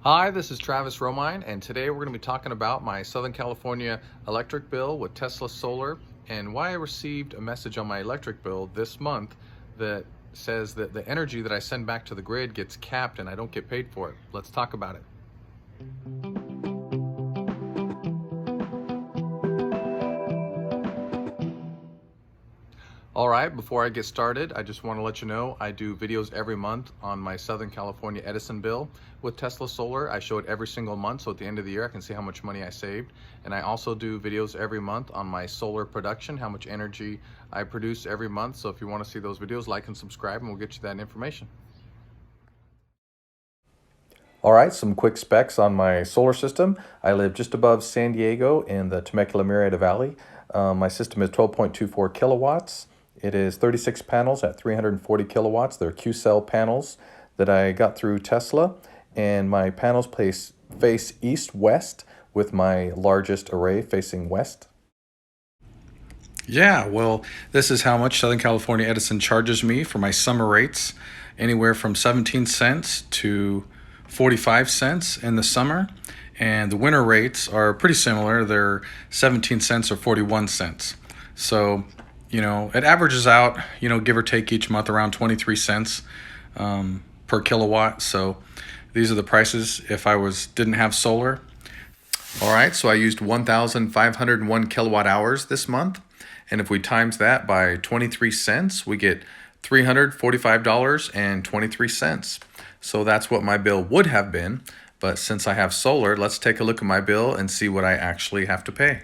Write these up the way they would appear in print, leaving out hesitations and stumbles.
Hi, this is Travis Romine, and today we're going to be talking about my Southern California electric bill with Tesla Solar and why I received a message on my electric bill this month that says that the energy that I send back to the grid gets capped and I don't get paid for it. Let's talk about it. All right, before I get started, I just want to let you know I do videos every month on my Southern California Edison bill with Tesla Solar. I show it every single month, so at the end of the year I can see how much money I saved. And I also do videos every month on my solar production, how much energy I produce every month. So if you want to see those videos, like and subscribe and we'll get you that information. All right, some quick specs on my solar system. I live just above San Diego in the Temecula-Murrieta Valley. My system is 12.24 kilowatts. It is 36 panels at 340 kilowatts. They're Q-cell panels that I got through Tesla, and my panels face east-west with my largest array facing west. Yeah, well, this is how much Southern California Edison charges me for my summer rates, anywhere from 17 cents to 45 cents in the summer. And the winter rates are pretty similar. They're 17 cents or 41 cents. So, it averages out, give or take each month around 23 cents per kilowatt. So these are the prices if I didn't have solar. All right, so I used 1,501 kilowatt hours this month. And if we times that by 23 cents, we get $345.23. So that's what my bill would have been. But since I have solar, let's take a look at my bill and see what I actually have to pay.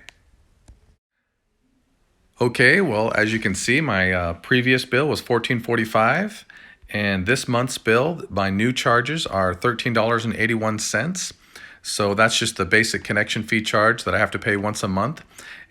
Okay, well, as you can see, my previous bill was $14.45, and this month's bill, my new charges are $13.81. So that's just the basic connection fee charge that I have to pay once a month.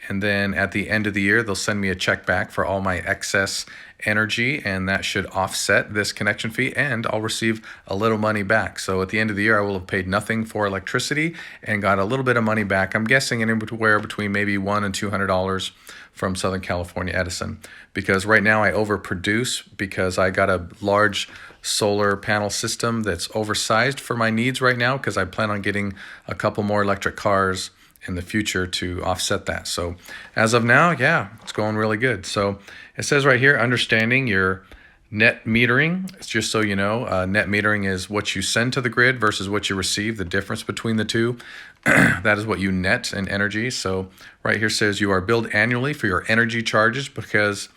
And then at the end of the year, they'll send me a check back for all my excess energy, and that should offset this connection fee, and I'll receive a little money back. So at the end of the year, I will have paid nothing for electricity and got a little bit of money back. I'm guessing anywhere between maybe $100 and $200 from Southern California Edison, because right now I overproduce because I got a large solar panel system that's oversized for my needs right now, because I plan on getting a couple more electric cars in the future to offset that. So as of now, yeah, it's going really good. So it says right here, understanding your net metering. It's just so you know, net metering is what you send to the grid versus what you receive, the difference between the two. That is what you net in energy. So right here says you are billed annually for your energy charges because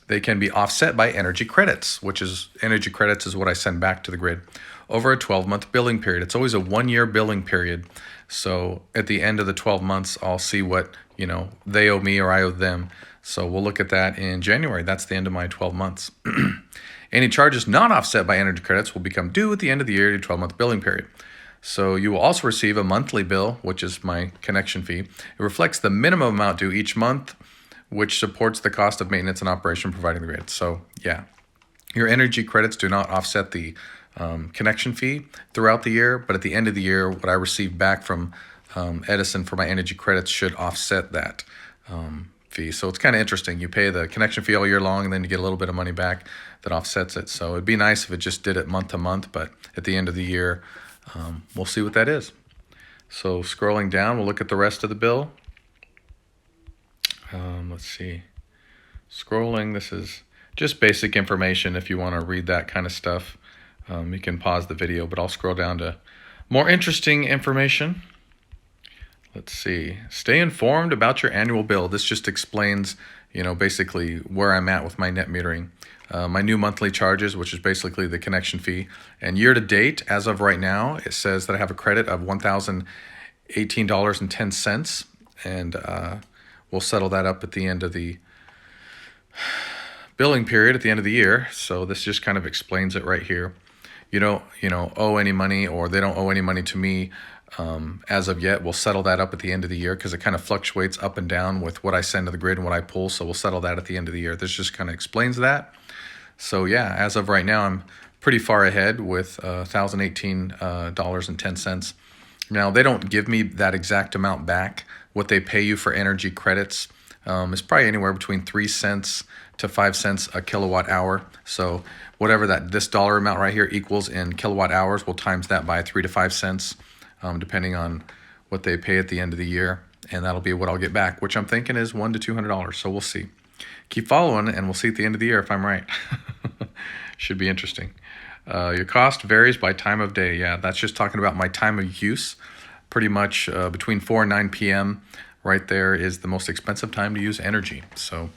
they can be offset by energy credits, which is energy credits is what I send back to the grid over a 12-month billing period. It's always a 1-year billing period. So at the end of the 12 months, I'll see what, they owe me or I owe them. So we'll look at that in January. That's the end of my 12 months. Any charges not offset by energy credits will become due at the end of the year to 12-month billing period. So you will also receive a monthly bill, which is my connection fee. It reflects the minimum amount due each month, which supports the cost of maintenance and operation providing the grid. So yeah, your energy credits do not offset the connection fee throughout the year, but at the end of the year, what I receive back from Edison for my energy credits should offset that fee. So it's kind of interesting. You pay the connection fee all year long, and then you get a little bit of money back that offsets it. So it'd be nice if it just did it month to month, but at the end of the year, we'll see what that is. So scrolling down, we'll look at the rest of the bill. Let's see. Scrolling, this is just basic information if you want to read that kind of stuff. You can pause the video, but I'll scroll down to more interesting information. Let's see. Stay informed about your annual bill. This just explains, basically where I'm at with my net metering. My new monthly charges, which is basically the connection fee. And year to date, as of right now, it says that I have a credit of $1,018.10. And we'll settle that up at the end of the billing period at the end of the year. So this just kind of explains it right here. You don't, owe any money, or they don't owe any money to me as of yet. We'll settle that up at the end of the year because it kind of fluctuates up and down with what I send to the grid and what I pull. So we'll settle that at the end of the year. This just kind of explains that. So yeah, as of right now, I'm pretty far ahead with $1,018.10. Now, they don't give me that exact amount back. What they pay you for energy credits is probably anywhere between 3 cents to 5 cents a kilowatt hour. So whatever this dollar amount right here equals in kilowatt hours, we'll times that by 3 to 5 cents, depending on what they pay at the end of the year. And that'll be what I'll get back, which I'm thinking is $100 to $200. So we'll see. Keep following, and we'll see at the end of the year if I'm right. Should be interesting. Your cost varies by time of day. Yeah, that's just talking about my time of use. Pretty much between 4 and 9 p.m. right there is the most expensive time to use energy. So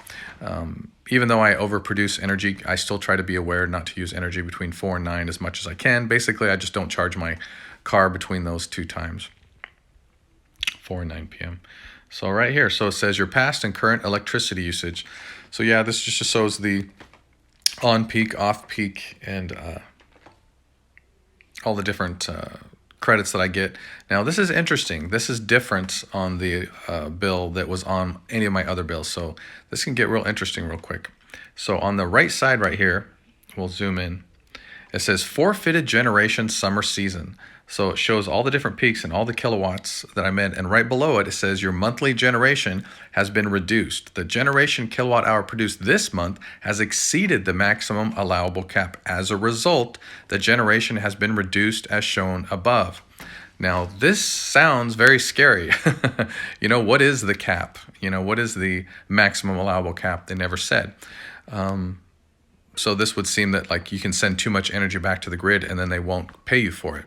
even though I overproduce energy, I still try to be aware not to use energy between 4 and 9 as much as I can. Basically, I just don't charge my car between those two times, 4 and 9 p.m. So right here, so it says your past and current electricity usage. So yeah, this just shows the on-peak, off-peak, and all the different credits that I get. Now this is interesting. This is different on the bill that was on any of my other bills. So this can get real interesting real quick. So on the right side right here, we'll zoom in. It says forfeited generation summer season. So it shows all the different peaks and all the kilowatts that I'm in. And right below it, it says your monthly generation has been reduced. The generation kilowatt hour produced this month has exceeded the maximum allowable cap. As a result, the generation has been reduced as shown above. Now, this sounds very scary. What is the cap? What is the maximum allowable cap? They never said. So this would seem that like you can send too much energy back to the grid and then they won't pay you for it.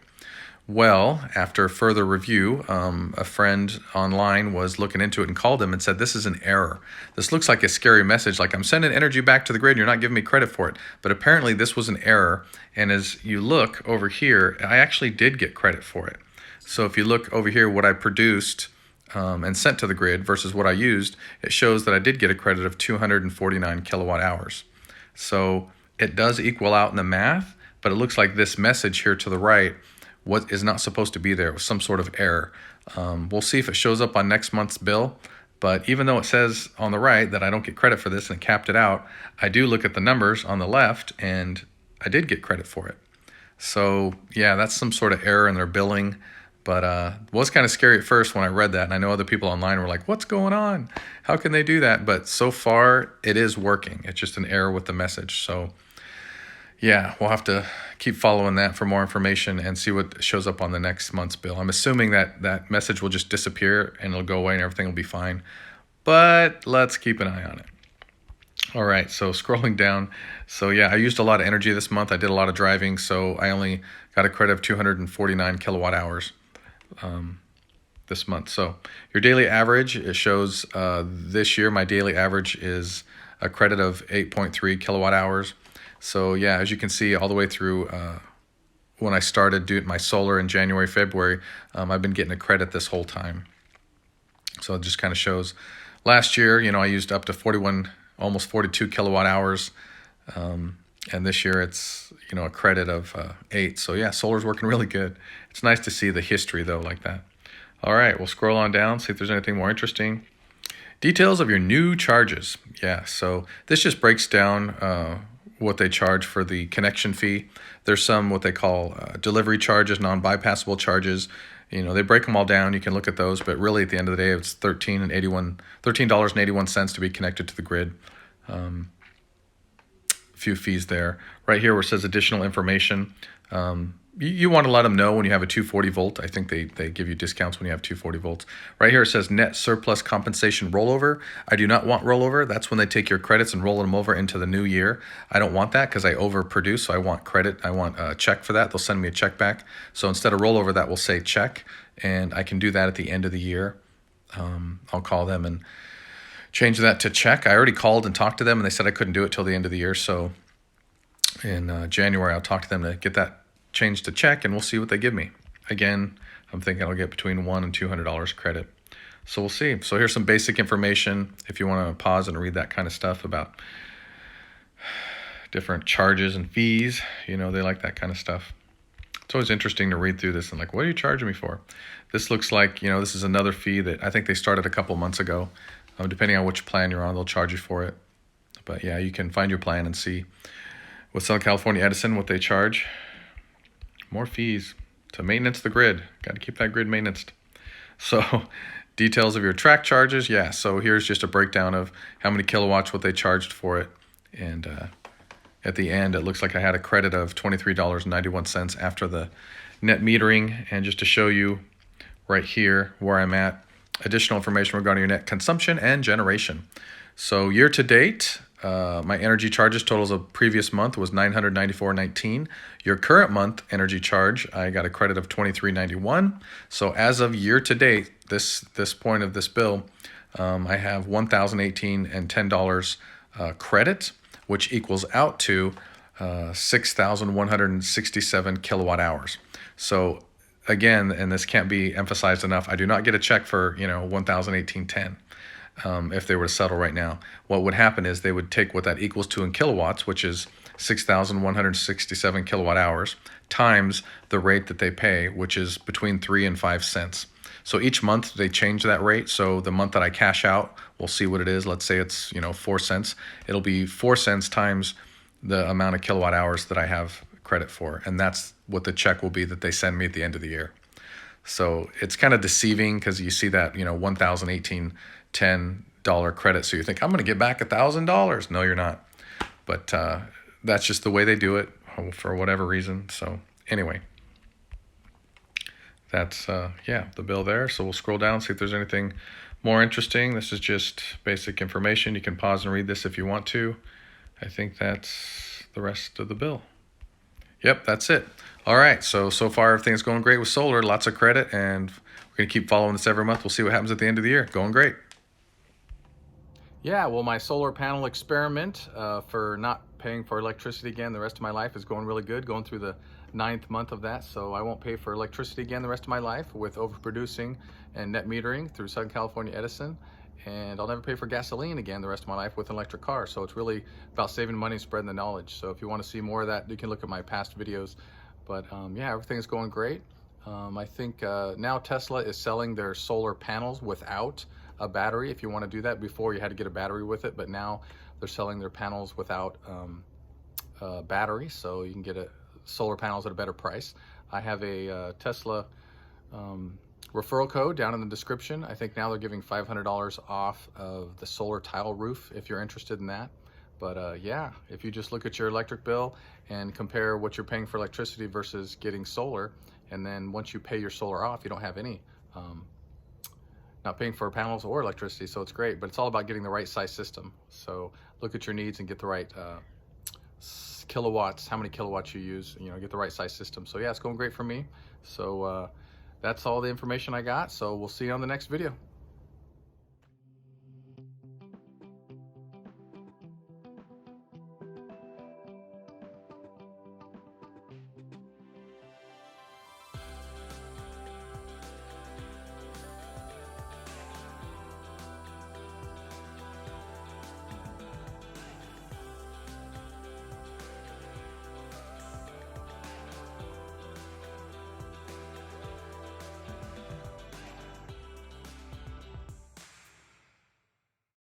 Well, after further review, a friend online was looking into it and called him and said, this is an error. This looks like a scary message, like I'm sending energy back to the grid and you're not giving me credit for it. But apparently this was an error. And as you look over here, I actually did get credit for it. So if you look over here, what I produced and sent to the grid versus what I used, it shows that I did get a credit of 249 kilowatt hours. So it does equal out in the math, but it looks like this message here to the right what is not supposed to be there. It was some sort of error. We'll see if it shows up on next month's bill. But even though it says on the right that I don't get credit for this and it capped it out, I do look at the numbers on the left and I did get credit for it. So yeah, that's some sort of error in their billing. But it was kind of scary at first when I read that. And I know other people online were like, what's going on? How can they do that? But so far it is working. It's just an error with the message. So yeah, we'll have to keep following that for more information and see what shows up on the next month's bill. I'm assuming that that message will just disappear and it'll go away and everything will be fine. But let's keep an eye on it. All right, so scrolling down. So yeah, I used a lot of energy this month. I did a lot of driving, so I only got a credit of 249 kilowatt hours this month. So your daily average, it shows this year my daily average is a credit of 8.3 kilowatt hours. So yeah, as you can see all the way through when I started doing my solar in January, February, I've been getting a credit this whole time. So it just kind of shows last year, I used up to 41, almost 42 kilowatt hours. And this year it's, a credit of 8. So yeah, solar's working really good. It's nice to see the history though like that. All right, we'll scroll on down, see if there's anything more interesting. Details of your new charges. Yeah, so this just breaks down what they charge for the connection fee. There's some what they call delivery charges, non-bypassable charges. They break them all down. You can look at those, but really at the end of the day, it's $13.81 to be connected to the grid. Few fees there. Right here where it says additional information. You want to let them know when you have a 240 volt. I think they give you discounts when you have 240 volts. Right here it says net surplus compensation rollover. I do not want rollover. That's when they take your credits and roll them over into the new year. I don't want that because I overproduce, so I want credit. I want a check for that. They'll send me a check back. So instead of rollover, that will say check, and I can do that at the end of the year. I'll call them and change that to check. I already called and talked to them, and they said I couldn't do it till the end of the year. So in January, I'll talk to them to get that changed to check, and we'll see what they give me. Again, I'm thinking I'll get between $100 and $200 credit. So we'll see. So here's some basic information if you want to pause and read that kind of stuff about different charges and fees. They like that kind of stuff. It's always interesting to read through this and like, what are you charging me for? This looks like, this is another fee that I think they started a couple months ago. Depending on which plan you're on, they'll charge you for it. But yeah, you can find your plan and see with Southern California Edison what they charge. More fees to maintenance the grid. Got to keep that grid maintained. So details of your track charges. Yeah, so here's just a breakdown of how many kilowatts, what they charged for it. And at the end, it looks like I had a credit of $23.91 after the net metering. And just to show you right here where I'm at, additional information regarding your net consumption and generation. So year to date, my energy charges totals of previous month was $994.19. Your current month energy charge, I got a credit of $23.91. So as of year to date, this point of this bill, I have $1,018.10 credit, which equals out to 6,167 kilowatt hours. So again, and this can't be emphasized enough, I do not get a check for 1,018.10. If they were to settle right now, what would happen is they would take what that equals to in kilowatts, which is 6,167 kilowatt hours, times the rate that they pay, which is between 3 and 5 cents. So each month they change that rate. So the month that I cash out, we'll see what it is. Let's say it's 4 cents. It'll be 4 cents times the amount of kilowatt hours that I have credit for, and that's what the check will be that they send me at the end of the year. So it's kind of deceiving because you see that $1,018.10 credit, so you think I'm going to get back $1,000. No, you're not. But that's just the way they do it for whatever reason. So anyway, that's the bill there. So we'll scroll down, see if there's anything more interesting. This is just basic information. You can pause and read this if you want to. I think that's the rest of the bill. Yep, that's it. All right, so far everything's going great with solar, lots of credit, and we're going to keep following this every month. We'll see what happens at the end of the year. Going great. Yeah, well, my solar panel experiment for not paying for electricity again the rest of my life is going really good, going through the 9th month of that, so I won't pay for electricity again the rest of my life with overproducing and net metering through Southern California Edison. And I'll never pay for gasoline again the rest of my life with an electric car. So it's really about saving money and spreading the knowledge. So if you want to see more of that, you can look at my past videos. But yeah, everything is going great. I think now Tesla is selling their solar panels without a battery. If you want to do that, before you had to get a battery with it, but now they're selling their panels without a battery. So you can get solar panels at a better price. I have a Tesla referral code down in the description. I think now they're giving $500 off of the solar tile roof if you're interested in that. But yeah, if you just look at your electric bill and compare what you're paying for electricity versus getting solar, and then once you pay your solar off, you don't have any, not paying for panels or electricity, so it's great. But it's all about getting the right size system. So look at your needs and get the right kilowatts, how many kilowatts you use, get the right size system. So yeah, it's going great for me. So that's all the information I got. So we'll see you on the next video.